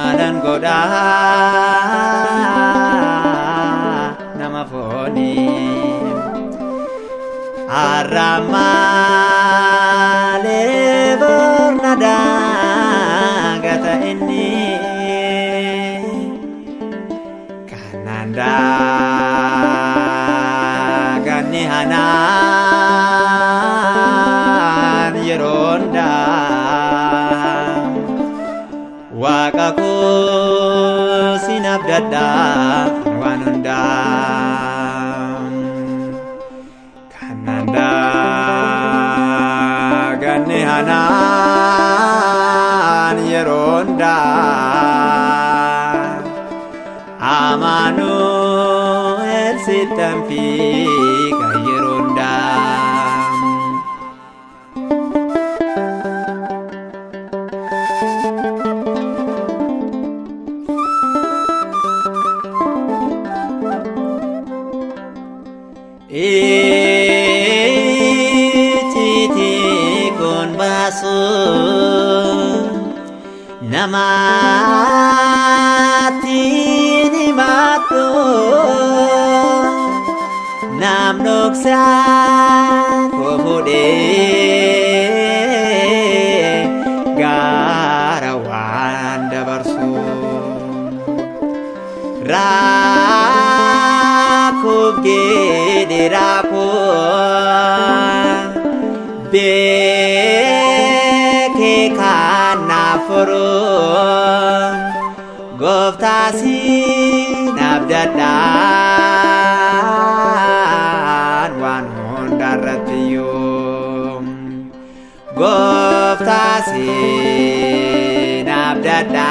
malan goda nama foni arramale bornada gata ini kananda ganni hanan yeronda wakaku sinabdada wanunda kananda ganni hanan yeronda Amanuel sitamfi kayeronda Titi kon basu namati ni matu nam noksa ko hude garawan dabarsu rakub gediraku beke kana furun goftasi nabdadan wan hondaratiyum goftasi nabdadan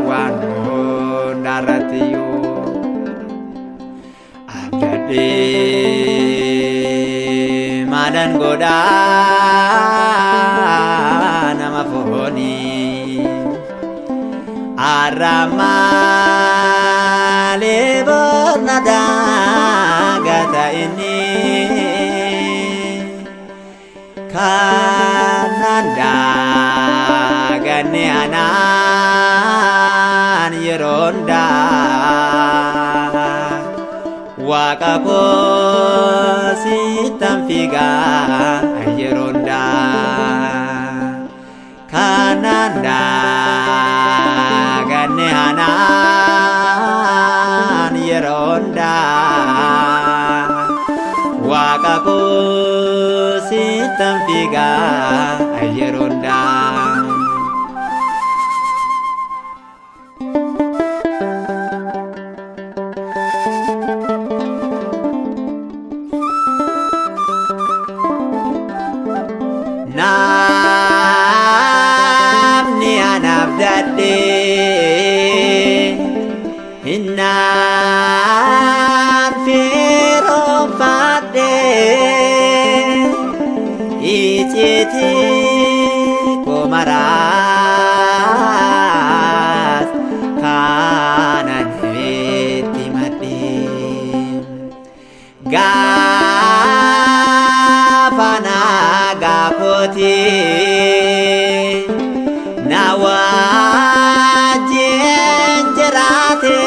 wan hondaratiyum abdade madan goda nama foni aramale bornada gata ini kananda ganni anan yeronda wakako sitamfiga yeronda kananda ganni hanan yeronda wakako sitamfiga yeronda namni anabdade innan firom fade iciti komaras kanan heti mati gafana gapoti nawajen jerate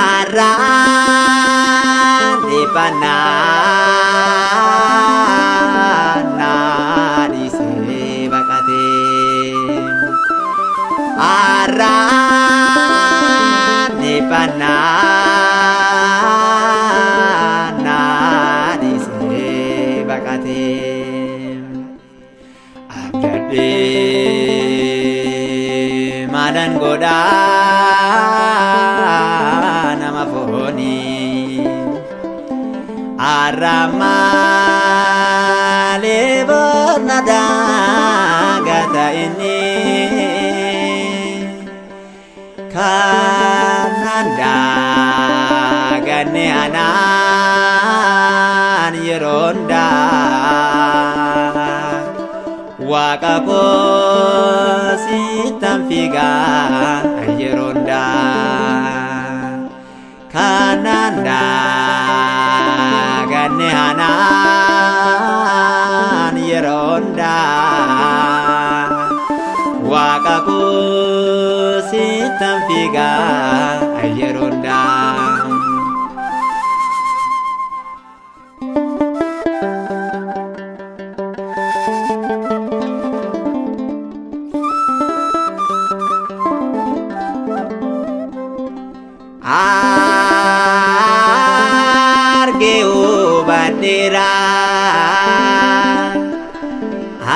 aran di panana di sebakate aran di panana di sebakate abdade madan goda nama foni aramale bornada gata ini kananda ganni anan yeronda wakako sitamfiga yeronda kananda ganni hanan yeronda waqaku sitamfiga yeronda argeu bandera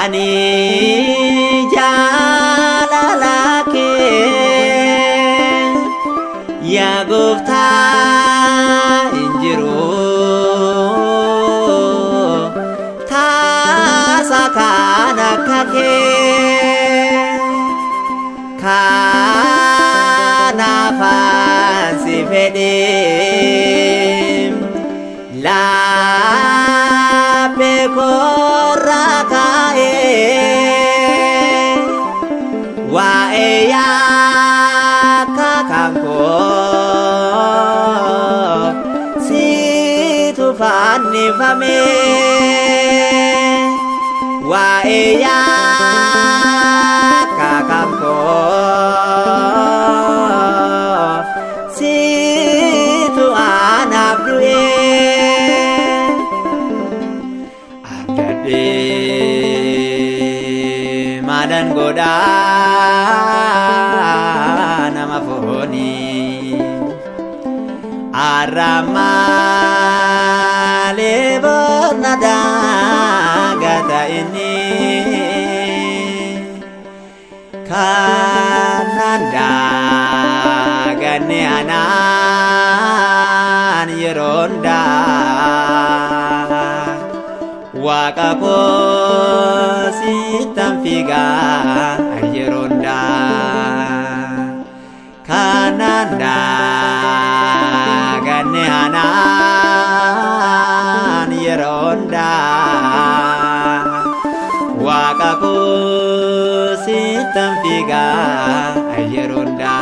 ani jalalake ya gofta injiru tasakana kake kana fansi fedim la pekorakae wa eya kakanko si tu fanni fame wa eya kakanko si tu anabdue adade madan goda nama foni arama lebonada gata ini kananda gane anan yeronda waqako sitamfiga yeronda kananda gane anan yeronda waqako sitamfiga yeronda